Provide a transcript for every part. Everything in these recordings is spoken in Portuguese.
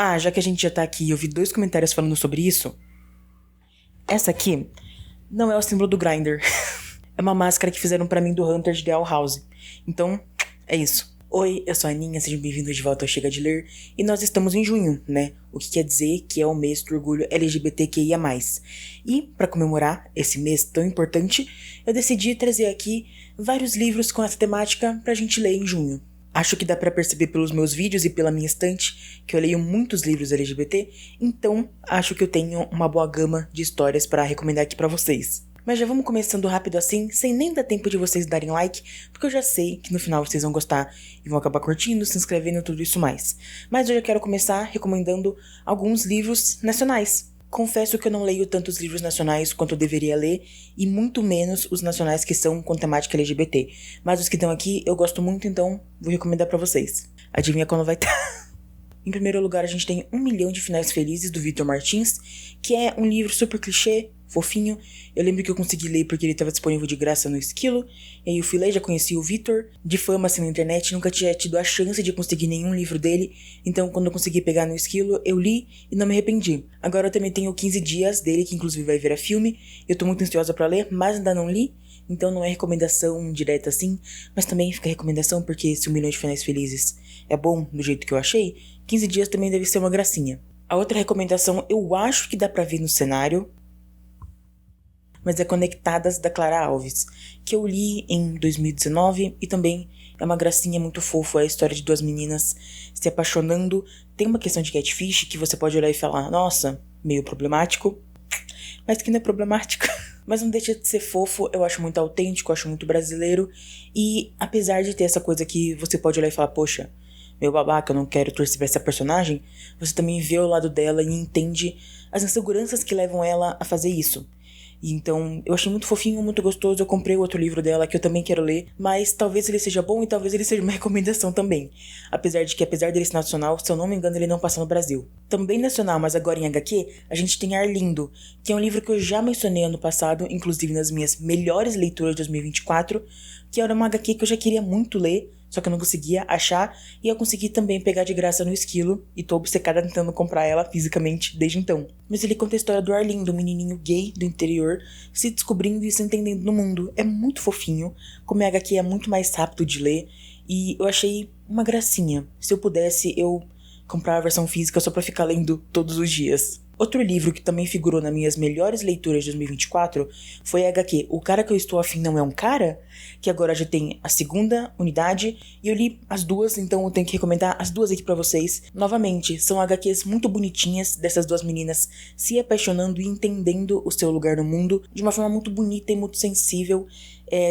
Ah, já que a gente já tá aqui e eu vi 2 comentários falando sobre isso, essa aqui não é o símbolo do Grindr. É uma máscara que fizeram pra mim do Hunter de The Owl House. Então, é isso. Oi, eu sou a Aninha, sejam bem-vindos de volta ao Chega de Ler. E nós estamos em junho, né? O que quer dizer que é o mês do orgulho LGBTQIA+. E, pra comemorar esse mês tão importante, eu decidi trazer aqui vários livros com essa temática pra gente ler em junho. Acho que dá pra perceber pelos meus vídeos e pela minha estante que eu leio muitos livros LGBT, então acho que eu tenho uma boa gama de histórias pra recomendar aqui pra vocês. Mas já vamos começando rápido assim, sem nem dar tempo de vocês darem like, porque eu já sei que no final vocês vão gostar e vão acabar curtindo, se inscrevendo e tudo isso mais. Mas eu já quero começar recomendando alguns livros nacionais. Confesso que eu não leio tantos livros nacionais quanto eu deveria ler, e muito menos os nacionais que são com temática LGBT. Mas os que estão aqui eu gosto muito, então vou recomendar pra vocês. Adivinha quando vai estar? Em primeiro lugar, a gente tem 1 Milhão de Finais Felizes, do Victor Martins, que é um livro super clichê, fofinho. Eu lembro que eu consegui ler porque ele estava disponível de graça no Esquilo, e aí eu fui ler, já conheci o Victor, de fama assim na internet, nunca tinha tido a chance de conseguir nenhum livro dele, então quando eu consegui pegar no Esquilo, eu li e não me arrependi. Agora eu também tenho 15 Dias dele, que inclusive vai virar filme, eu tô muito ansiosa pra ler, mas ainda não li, então não é recomendação direta assim, mas também fica recomendação porque se 1 Milhão de Finais Felizes é bom do jeito que eu achei, 15 Dias também deve ser uma gracinha. A outra recomendação eu acho que dá pra ver no cenário, mas é Conectadas, da Clara Alves, que eu li em 2019 e também é uma gracinha muito fofa, é a história de 2 meninas se apaixonando. Tem uma questão de catfish que você pode olhar e falar, nossa, meio problemático, mas que não é problemático. Mas não deixa de ser fofo, eu acho muito autêntico, eu acho muito brasileiro, e apesar de ter essa coisa que você pode olhar e falar, poxa, meu babaca, eu não quero torcer pra essa personagem, você também vê o lado dela e entende as inseguranças que levam ela a fazer isso. E então, eu achei muito fofinho, muito gostoso, eu comprei o outro livro dela que eu também quero ler, mas talvez ele seja bom e talvez ele seja uma recomendação também. Apesar dele ser nacional, se eu não me engano, ele não passa no Brasil. Também nacional, mas agora em HQ, a gente tem Arlindo, que é um livro que eu já mencionei ano passado, inclusive nas minhas melhores leituras de 2024, que era uma HQ que eu já queria muito ler, só que eu não conseguia achar, e eu consegui também pegar de graça no Esquilo, e tô obcecada tentando comprar ela fisicamente desde então. Mas ele conta a história do Arlindo, um menininho gay do interior, se descobrindo e se entendendo no mundo. É muito fofinho, como a HQ é muito mais rápido de ler, e eu achei uma gracinha. Se eu pudesse, eu comprava a versão física só pra ficar lendo todos os dias. Outro livro que também figurou nas minhas melhores leituras de 2024 foi a HQ O Cara Que Eu Estou Afim Não É Um Cara, que agora já tem a segunda unidade, e eu li as duas, então eu tenho que recomendar as duas aqui pra vocês. Novamente, são HQs muito bonitinhas dessas 2 meninas se apaixonando e entendendo o seu lugar no mundo de uma forma muito bonita e muito sensível.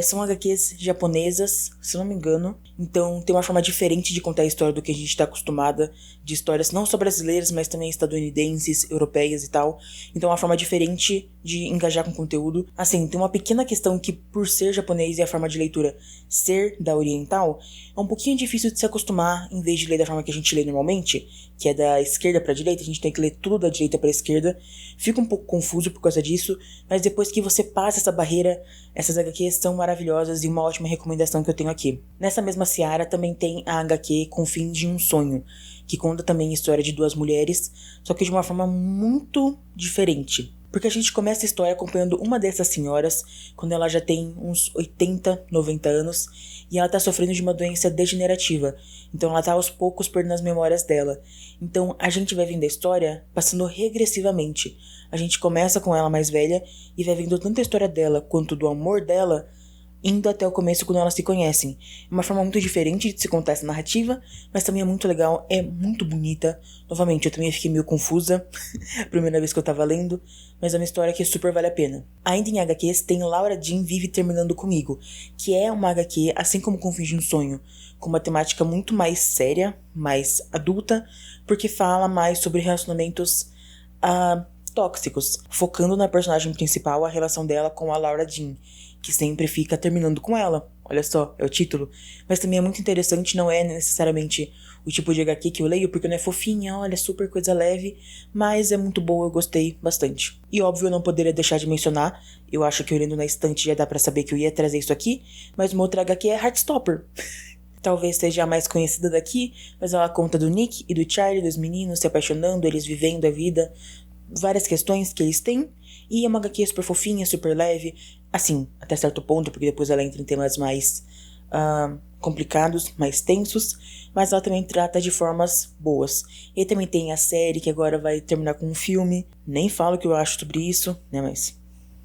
São HQs japonesas, se não me engano, então tem uma forma diferente de contar a história do que a gente está acostumada, de histórias não só brasileiras, mas também estadunidenses, europeias e tal. Então é uma forma diferente de engajar com o conteúdo. Assim, tem uma pequena questão que, por ser japonês e a forma de leitura ser da oriental, é um pouquinho difícil de se acostumar, em vez de ler da forma que a gente lê normalmente, que é da esquerda pra direita, a gente tem que ler tudo da direita pra esquerda. Fica um pouco confuso por causa disso, mas depois que você passa essa barreira, essas HQs são maravilhosas e uma ótima recomendação que eu tenho aqui. Nessa mesma seara também tem a HQ Com o Fim de um Sonho, que conta também a história de 2 mulheres, só que de uma forma muito diferente. Porque a gente começa a história acompanhando uma dessas senhoras quando ela já tem uns 80, 90 anos e ela tá sofrendo de uma doença degenerativa. Então ela tá aos poucos perdendo as memórias dela. Então a gente vai vendo a história passando regressivamente. A gente começa com ela mais velha e vai vendo tanto a história dela quanto do amor dela indo até o começo quando elas se conhecem. É uma forma muito diferente de se contar essa narrativa, mas também é muito legal, é muito bonita. Novamente, eu também fiquei meio confusa a primeira vez que eu tava lendo, mas é uma história que super vale a pena. Ainda em HQs tem Laura Jean Vive Terminando Comigo, que é uma HQ, assim como Com Fim de um Sonho, com uma temática muito mais séria, mais adulta, porque fala mais sobre relacionamentos tóxicos, focando na personagem principal, a relação dela com a Laura Jean, que sempre fica terminando com ela. Olha só, é o título. Mas também é muito interessante, não é necessariamente o tipo de HQ que eu leio, porque não é fofinha, olha, super coisa leve, mas é muito boa, eu gostei bastante. E óbvio, eu não poderia deixar de mencionar, eu acho que olhando na estante já dá pra saber que eu ia trazer isso aqui, mas uma outra HQ é Heartstopper, talvez seja a mais conhecida daqui, mas ela conta do Nick e do Charlie, dos meninos se apaixonando, eles vivendo a vida, várias questões que eles têm, e é uma HQ super fofinha, super leve, assim, até certo ponto, porque depois ela entra em temas mais complicados, mais tensos, mas ela também trata de formas boas. E também tem a série que agora vai terminar com um filme, nem falo o que eu acho sobre isso, né, mas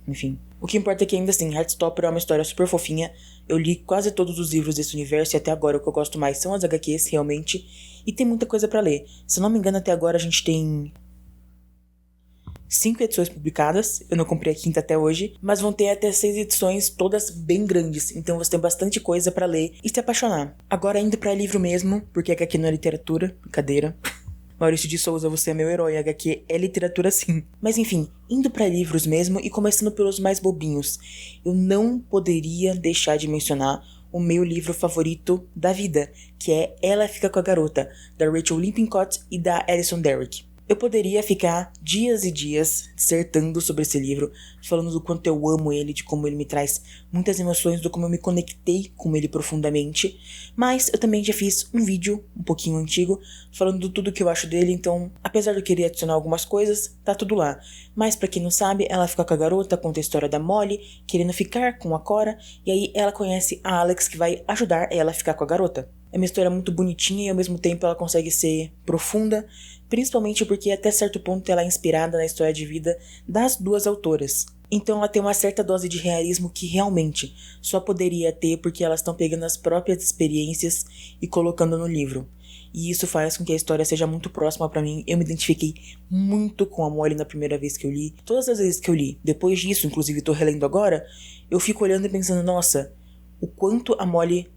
enfim. O que importa é que ainda assim, Heartstopper é uma história super fofinha. Eu li quase todos os livros desse universo e até agora o que eu gosto mais são as HQs, realmente. E tem muita coisa pra ler. Se eu não me engano, até agora a gente tem 5 edições publicadas. Eu não comprei a quinta até hoje, mas vão ter até 6 edições, todas bem grandes. Então você tem bastante coisa pra ler e se apaixonar. Agora indo pra livro mesmo, porque HQ não é literatura, brincadeira. Maurício de Souza, você é meu herói, HQ é literatura sim. Mas enfim, indo pra livros mesmo e começando pelos mais bobinhos. Eu não poderia deixar de mencionar o meu livro favorito da vida, que é Ela Fica com a Garota, da Rachel Lippincott e da Alison Derrick. Eu poderia ficar dias e dias dissertando sobre esse livro, falando do quanto eu amo ele, de como ele me traz muitas emoções, do como eu me conectei com ele profundamente, mas eu também já fiz um vídeo, um pouquinho antigo, falando de tudo que eu acho dele, então, apesar de eu querer adicionar algumas coisas, tá tudo lá. Mas pra quem não sabe, Ela Fica com a Garota, conta a história da Molly, querendo ficar com a Cora, e aí ela conhece a Alex, que vai ajudar ela a ficar com a garota. É uma história muito bonitinha e ao mesmo tempo ela consegue ser profunda, principalmente porque até certo ponto ela é inspirada na história de vida das duas autoras. Então ela tem uma certa dose de realismo que realmente só poderia ter porque elas estão pegando as próprias experiências e colocando no livro. E isso faz com que a história seja muito próxima pra mim. Eu me identifiquei muito com a Molly na primeira vez que eu li. Todas as vezes que eu li, depois disso, inclusive tô relendo agora, eu fico olhando e pensando, nossa, o quanto a Molly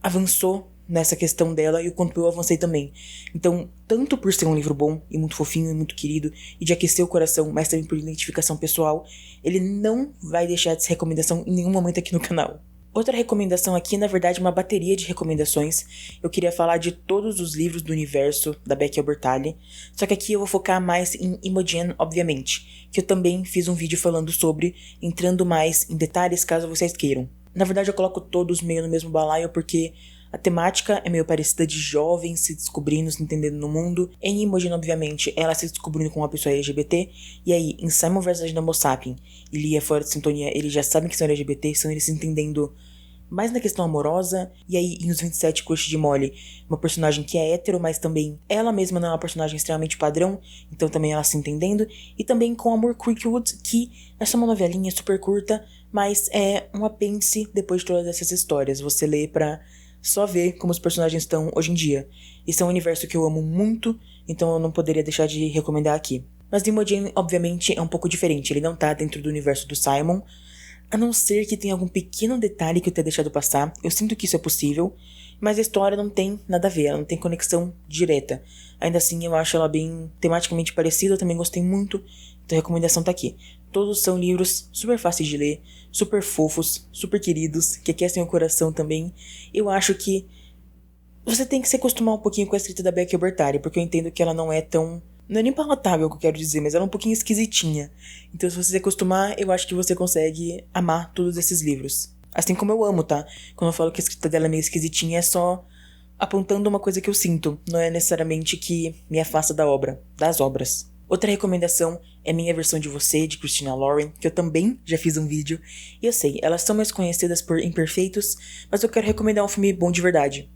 avançou nessa questão dela e o quanto eu avancei também. Então, tanto por ser um livro bom e muito fofinho e muito querido e de aquecer o coração, mas também por identificação pessoal, ele não vai deixar de ser recomendação em nenhum momento aqui no canal. Outra recomendação aqui, na verdade, uma bateria de recomendações. Eu queria falar de todos os livros do universo da Becky Albertalli, só que aqui eu vou focar mais em Imogen, obviamente, que eu também fiz um vídeo falando sobre, entrando mais em detalhes caso vocês queiram. Na verdade, eu coloco todos meio no mesmo balaio porque a temática é meio parecida, de jovens se descobrindo, se entendendo no mundo. Em Imogen, obviamente, ela se descobrindo com uma pessoa LGBT. E aí, em Simon vs. Homo Sapien e Lia Fora de Sintonia, eles já sabem que são LGBT, são eles se entendendo mais na questão amorosa. E aí, em Os 27 Crush de Molly, uma personagem que é hétero, mas também ela mesma não é uma personagem extremamente padrão, então também ela se entendendo. E também com Amor Creekwood, que é só uma novelinha super curta, mas é um apêndice depois de todas essas histórias. Você lê pra só ver como os personagens estão hoje em dia. Esse é um universo que eu amo muito, então eu não poderia deixar de recomendar aqui. Mas Imogen, obviamente, é um pouco diferente. Ele não tá dentro do universo do Simon, a não ser que tenha algum pequeno detalhe que eu tenha deixado passar. Eu sinto que isso é possível, mas a história não tem nada a ver, ela não tem conexão direta. Ainda assim, eu acho ela bem tematicamente parecida, eu também gostei muito, então a recomendação tá aqui. Todos são livros super fáceis de ler, super fofos, super queridos, que aquecem o coração também. Eu acho que você tem que se acostumar um pouquinho com a escrita da Becky Albertalli, porque eu entendo que ela não é tão... Não é nem palatável o que eu quero dizer, mas ela é um pouquinho esquisitinha. Então se você se acostumar, eu acho que você consegue amar todos esses livros. Assim como eu amo, tá? Quando eu falo que a escrita dela é meio esquisitinha, é só apontando uma coisa que eu sinto. Não é necessariamente que me afasta da obra, das obras. Outra recomendação é Minha Versão de Você, de Christina Lauren, que eu também já fiz um vídeo. E eu sei, elas são mais conhecidas por Imperfeitos, mas eu quero recomendar um filme bom de verdade.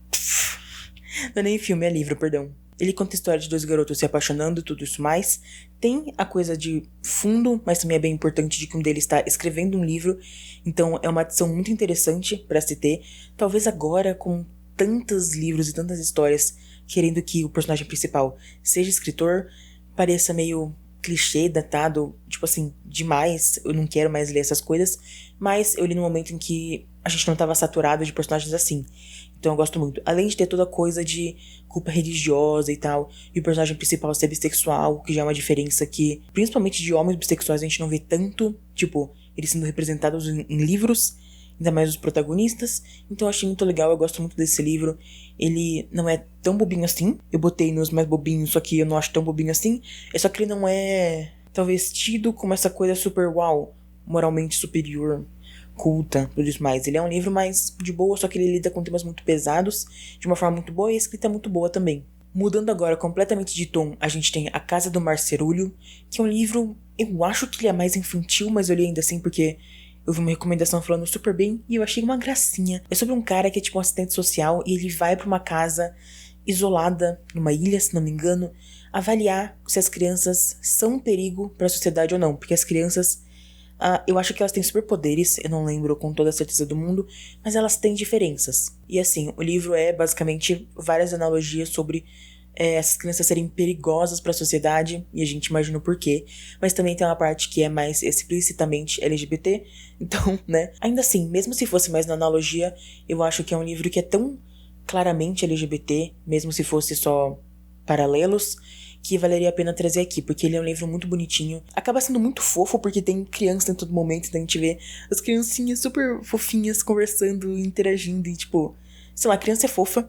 Não é nem filme, é livro, perdão. Ele conta a história de 2 garotos se apaixonando, tudo isso mais. Tem a coisa de fundo, mas também é bem importante de que um deles está escrevendo um livro. Então é uma adição muito interessante para se ter. Talvez agora, com tantos livros e tantas histórias, querendo que o personagem principal seja escritor, pareça meio clichê, datado, tipo assim, demais. Eu não quero mais ler essas coisas. Mas eu li num momento em que a gente não estava saturado de personagens assim. Então eu gosto muito. Além de ter toda a coisa de culpa religiosa e tal, e o personagem principal ser bissexual, que já é uma diferença que, principalmente de homens bissexuais, a gente não vê tanto, tipo, eles sendo representados em livros, ainda mais os protagonistas. Então eu achei muito legal, eu gosto muito desse livro. Ele não é tão bobinho assim. Eu botei nos mais bobinhos, só que eu não acho tão bobinho assim. É só que ele não é, talvez, tido como essa coisa super uau, moralmente superior, culta, tudo isso mais. Ele é um livro mais de boa, só que ele lida com temas muito pesados, de uma forma muito boa e a escrita é muito boa também. Mudando agora completamente de tom, a gente tem A Casa do Marcerulho, que é um livro, eu acho que ele é mais infantil, mas eu li ainda assim porque eu vi uma recomendação falando super bem e eu achei uma gracinha. É sobre um cara que é tipo um assistente social e ele vai pra uma casa isolada, numa ilha, se não me engano, avaliar se as crianças são um perigo para a sociedade ou não, porque as crianças, eu acho que elas têm superpoderes, eu não lembro com toda a certeza do mundo, mas elas têm diferenças. E assim, o livro é basicamente várias analogias sobre essas crianças serem perigosas para a sociedade, e a gente imagina o porquê, mas também tem uma parte que é mais explicitamente LGBT, então, né, ainda assim, mesmo se fosse mais na analogia, eu acho que é um livro que é tão claramente LGBT, mesmo se fosse só paralelos, que valeria a pena trazer aqui, porque ele é um livro muito bonitinho. Acaba sendo muito fofo, porque tem criança em todo momento, então a gente vê as criancinhas super fofinhas conversando, interagindo, e tipo, sei lá, a criança é fofa,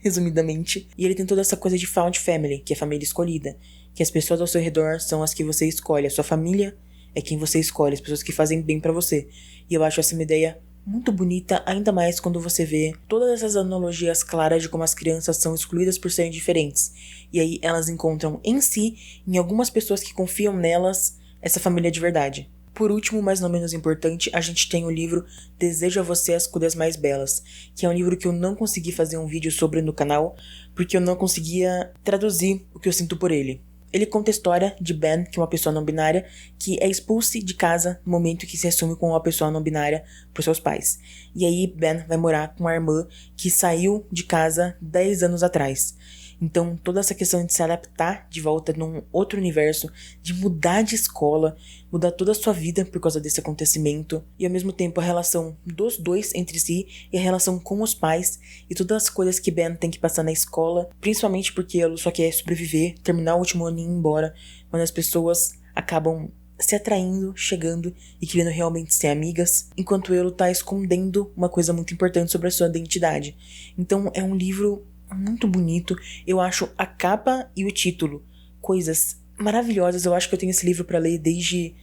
resumidamente. E ele tem toda essa coisa de found family, que é a família escolhida, que as pessoas ao seu redor são as que você escolhe, a sua família é quem você escolhe, as pessoas que fazem bem pra você. E eu acho essa uma ideia muito bonita, ainda mais quando você vê todas essas analogias claras de como as crianças são excluídas por serem diferentes. E aí elas encontram em si, em algumas pessoas que confiam nelas, essa família de verdade. Por último, mas não menos importante, a gente tem o livro Desejo a Você as Cores Mais Belas, que é um livro que eu não consegui fazer um vídeo sobre no canal, porque eu não conseguia traduzir o que eu sinto por ele. Ele conta a história de Ben, que é uma pessoa não binária, que é expulso de casa no momento que se assume como uma pessoa não binária por seus pais. E aí Ben vai morar com a irmã que saiu de casa 10 anos atrás. Então toda essa questão de se adaptar de volta num outro universo, de mudar de escola, mudar toda a sua vida por causa desse acontecimento, e ao mesmo tempo a relação dos dois entre si e a relação com os pais e todas as coisas que Ben tem que passar na escola, principalmente porque ele só quer sobreviver, terminar o último ano e ir embora, quando as pessoas acabam se atraindo, chegando e querendo realmente ser amigas, enquanto ele tá escondendo uma coisa muito importante sobre a sua identidade. Então é um livro muito bonito. Eu acho a capa e o título coisas maravilhosas. Eu acho que eu tenho esse livro pra ler desde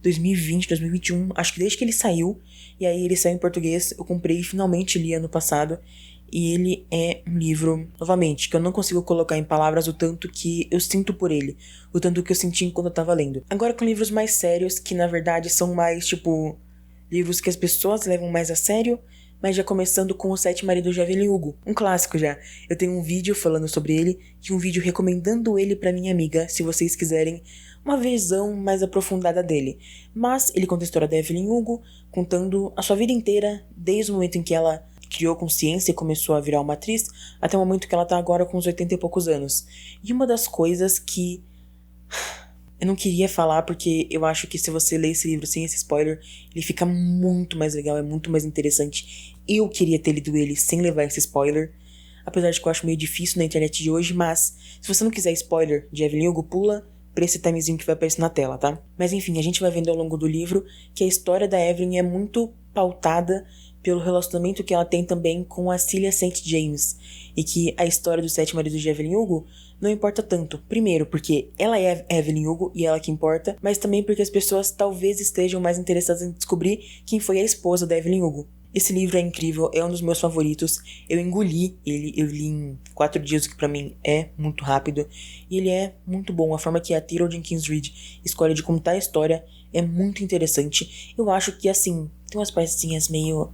2020, 2021. Acho que desde que ele saiu. E aí ele saiu em português. Eu comprei e finalmente li ano passado. E ele é um livro, novamente, que eu não consigo colocar em palavras o tanto que eu sinto por ele. O tanto que eu senti quando eu tava lendo. Agora com livros mais sérios, que na verdade são mais, tipo, livros que as pessoas levam mais a sério, mas já começando com Os Sete Maridos de Evelyn Hugo, um clássico já. Eu tenho um vídeo falando sobre ele e um vídeo recomendando ele pra minha amiga, se vocês quiserem uma visão mais aprofundada dele. Mas ele conta a história da Evelyn Hugo, contando a sua vida inteira, desde o momento em que ela criou consciência e começou a virar uma atriz, até o momento que ela tá agora com uns 80 e poucos anos. E uma das coisas que eu não queria falar, porque eu acho que se você ler esse livro sem esse spoiler, ele fica muito mais legal, é muito mais interessante. Eu queria ter lido ele sem levar esse spoiler, apesar de que eu acho meio difícil na internet de hoje, mas se você não quiser spoiler de Evelyn Hugo, pula pra esse timezinho que vai aparecer na tela, tá? Mas enfim, a gente vai vendo ao longo do livro que a história da Evelyn é muito pautada pelo relacionamento que ela tem também com a Celia St. James, e que a história dos Sete Maridos de Evelyn Hugo não importa tanto. Primeiro, porque ela é Evelyn Hugo e ela que importa, mas também porque as pessoas talvez estejam mais interessadas em descobrir quem foi a esposa da Evelyn Hugo. Esse livro é incrível, é um dos meus favoritos. Eu engoli ele, eu li em 4 dias, o que pra mim é muito rápido. E ele é muito bom, a forma que a Taylor Jenkins Reid escolhe de contar a história é muito interessante. Eu acho que, assim, tem umas partezinhas meio...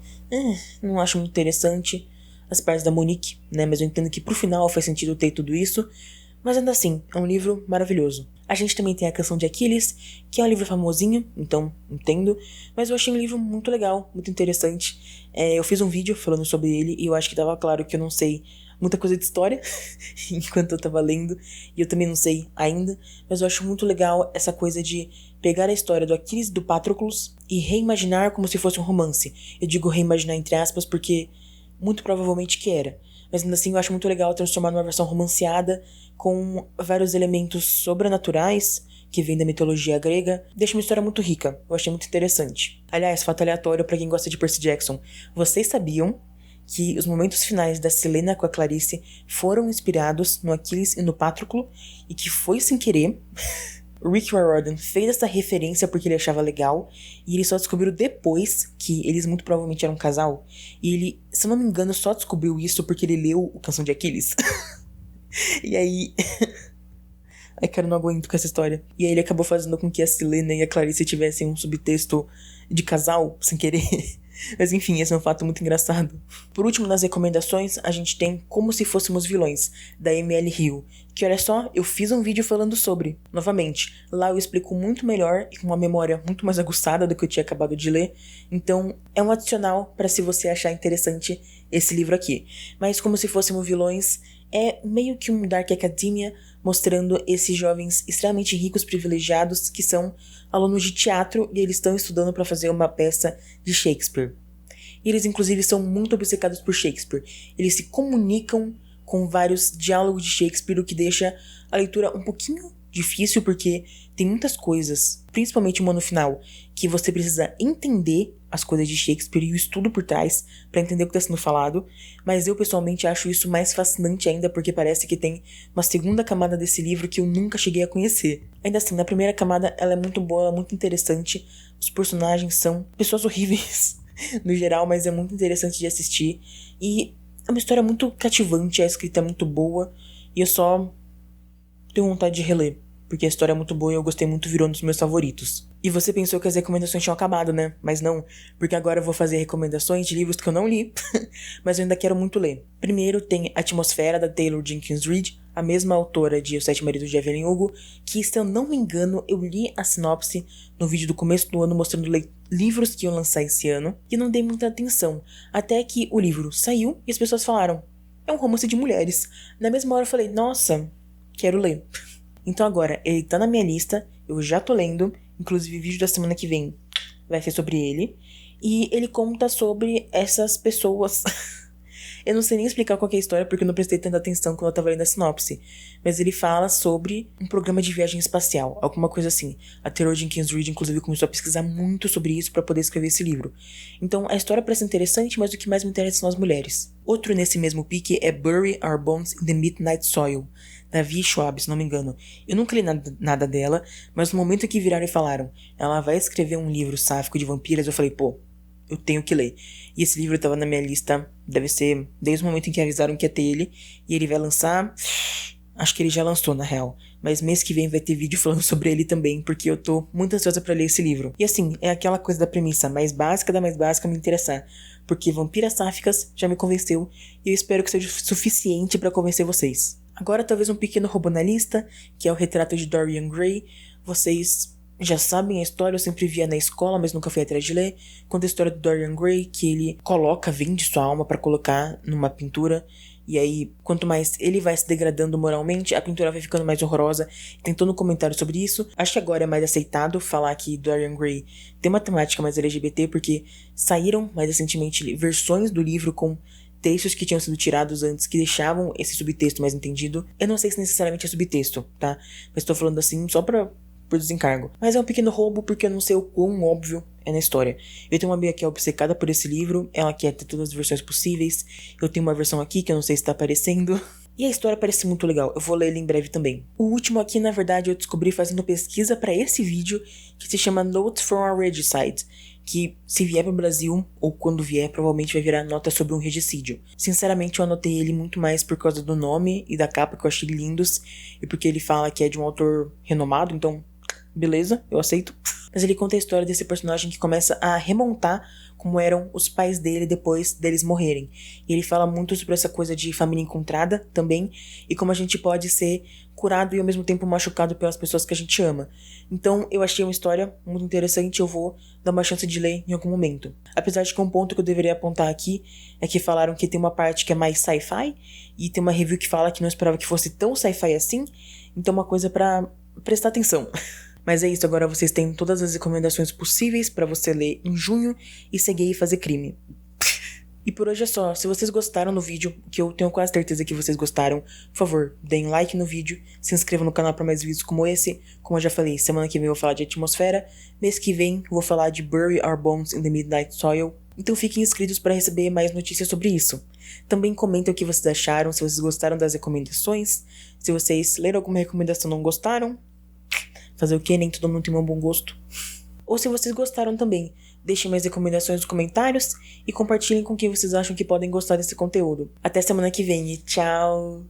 não acho muito interessante as partes da Monique, né? Mas eu entendo que pro final faz sentido ter tudo isso. Mas ainda assim, é um livro maravilhoso. A gente também tem A Canção de Aquiles, que é um livro famosinho, então entendo. Mas eu achei um livro muito legal, muito interessante. Eu fiz um vídeo falando sobre ele e eu acho que tava claro que eu não sei muita coisa de história enquanto eu tava lendo. E eu também não sei ainda. Mas eu acho muito legal essa coisa de pegar a história do Aquiles e do Patroclus e reimaginar como se fosse um romance. Eu digo reimaginar entre aspas porque muito provavelmente que era. Mas ainda assim eu acho muito legal transformar numa versão romanceada com vários elementos sobrenaturais que vêm da mitologia grega. Deixa uma história muito rica. Eu achei muito interessante. Aliás, fato aleatório pra quem gosta de Percy Jackson. Vocês sabiam que os momentos finais da Selena com a Clarice foram inspirados no Aquiles e no Patroclo e que foi sem querer O Rick Riordan fez essa referência porque ele achava legal, e ele só descobriu depois que eles muito provavelmente eram um casal. E ele, se eu não me engano, só descobriu isso porque ele leu o Canção de Aquiles. E aí... Ai, cara, eu não aguento com essa história. E aí ele acabou fazendo com que a Selena e a Clarice tivessem um subtexto de casal, sem querer. Mas enfim, esse é um fato muito engraçado. Por último, nas recomendações, a gente tem Como Se Fôssemos Vilões, da ML Hill. Que olha só, eu fiz um vídeo falando sobre. Novamente, lá eu explico muito melhor e com uma memória muito mais aguçada do que eu tinha acabado de ler. Então, é um adicional para se você achar interessante esse livro aqui. Mas Como Se Fôssemos Vilões é meio que um Dark Academia, mostrando esses jovens extremamente ricos, privilegiados, que são alunos de teatro e eles estão estudando para fazer uma peça de Shakespeare. E eles, inclusive, são muito obcecados por Shakespeare. Eles se comunicam com vários diálogos de Shakespeare, o que deixa a leitura um pouquinho difícil, porque tem muitas coisas, principalmente uma no final, que você precisa entender as coisas de Shakespeare e o estudo por trás para entender o que está sendo falado, mas eu pessoalmente acho isso mais fascinante ainda porque parece que tem uma segunda camada desse livro que eu nunca cheguei a conhecer. Ainda assim, na primeira camada ela é muito boa, ela é muito interessante, os personagens são pessoas horríveis no geral, mas é muito interessante de assistir e é uma história muito cativante, a escrita é muito boa e eu só tenho vontade de reler. Porque a história é muito boa e eu gostei muito, virou um dos meus favoritos. E você pensou que as recomendações tinham acabado, né? Mas não, porque agora eu vou fazer recomendações de livros que eu não li, mas eu ainda quero muito ler. Primeiro tem Atmosfera, da Taylor Jenkins Reid, a mesma autora de Os Sete Maridos de Evelyn Hugo, que, se eu não me engano, eu li a sinopse no vídeo do começo do ano mostrando livros que iam lançar esse ano, e não dei muita atenção, até que o livro saiu e as pessoas falaram, é um romance de mulheres. Na mesma hora eu falei, nossa, quero ler. Então agora, ele tá na minha lista, eu já tô lendo, inclusive o vídeo da semana que vem vai ser sobre ele, e ele conta sobre essas pessoas. Eu não sei nem explicar qual que é a história, porque eu não prestei tanta atenção quando eu tava lendo a sinopse, mas ele fala sobre um programa de viagem espacial, alguma coisa assim. A Taylor Jenkins Reid, inclusive, começou a pesquisar muito sobre isso pra poder escrever esse livro. Então, a história parece interessante, mas o que mais me interessa são as mulheres. Outro nesse mesmo pique é Bury Our Bones in the Midnight Soil, da Vi Schwab, se não me engano. Eu nunca li nada dela, mas no momento que viraram e falaram, ela vai escrever um livro sáfico de vampiras, eu falei, pô, eu tenho que ler. E esse livro tava na minha lista, deve ser desde o momento em que avisaram que ia ter ele, e ele vai lançar, acho que ele já lançou na real, mas mês que vem vai ter vídeo falando sobre ele também, porque eu tô muito ansiosa pra ler esse livro. E assim, é aquela coisa da premissa mais básica da mais básica me interessar, porque vampiras sáficas já me convenceu, e eu espero que seja suficiente pra convencer vocês. Agora talvez um pequeno roubo na lista, que é o retrato de Dorian Gray. Vocês já sabem a história, eu sempre via na escola, mas nunca fui atrás de ler. Conta a história do Dorian Gray, que ele vende sua alma pra colocar numa pintura. E aí, quanto mais ele vai se degradando moralmente, a pintura vai ficando mais horrorosa. Tem todo um comentário sobre isso. Acho que agora é mais aceitado falar que Dorian Gray tem uma temática mais LGBT, porque saíram mais recentemente versões do livro com textos que tinham sido tirados antes, que deixavam esse subtexto mais entendido. Eu não sei se necessariamente é subtexto, tá? Mas tô falando assim só por desencargo. Mas é um pequeno roubo porque eu não sei o quão óbvio é na história. Eu tenho uma amiga que é obcecada por esse livro, ela quer ter todas as versões possíveis. Eu tenho uma versão aqui que eu não sei se tá aparecendo. E a história parece muito legal, eu vou ler ele em breve também. O último aqui, na verdade, eu descobri fazendo pesquisa pra esse vídeo, que se chama Notes from a Regicide, que se vier pro Brasil, ou quando vier, provavelmente vai virar nota sobre um regicídio. Sinceramente, eu anotei ele muito mais por causa do nome e da capa, que eu achei lindos, e porque ele fala que é de um autor renomado, então, beleza, eu aceito. Mas ele conta a história desse personagem que começa a remontar como eram os pais dele depois deles morrerem. E ele fala muito sobre essa coisa de família encontrada também, e como a gente pode ser curado e ao mesmo tempo machucado pelas pessoas que a gente ama. Então eu achei uma história muito interessante, eu vou dar uma chance de ler em algum momento. Apesar de que um ponto que eu deveria apontar aqui é que falaram que tem uma parte que é mais sci-fi, e tem uma review que fala que não esperava que fosse tão sci-fi assim, então uma coisa pra prestar atenção. Mas é isso, agora vocês têm todas as recomendações possíveis pra você ler em junho e ser gay e fazer crime. E por hoje é só. Se vocês gostaram do vídeo, que eu tenho quase certeza que vocês gostaram, por favor, deem like no vídeo, se inscrevam no canal pra mais vídeos como esse. Como eu já falei, semana que vem eu vou falar de Atmosfera, mês que vem eu vou falar de Bury Our Bones in the Midnight Soil. Então fiquem inscritos para receber mais notícias sobre isso. Também comentem o que vocês acharam, se vocês gostaram das recomendações, se vocês leram alguma recomendação e não gostaram. Fazer o quê? Nem todo mundo tem um bom gosto. Ou se vocês gostaram também, deixem mais recomendações nos comentários e compartilhem com quem vocês acham que podem gostar desse conteúdo. Até semana que vem e tchau!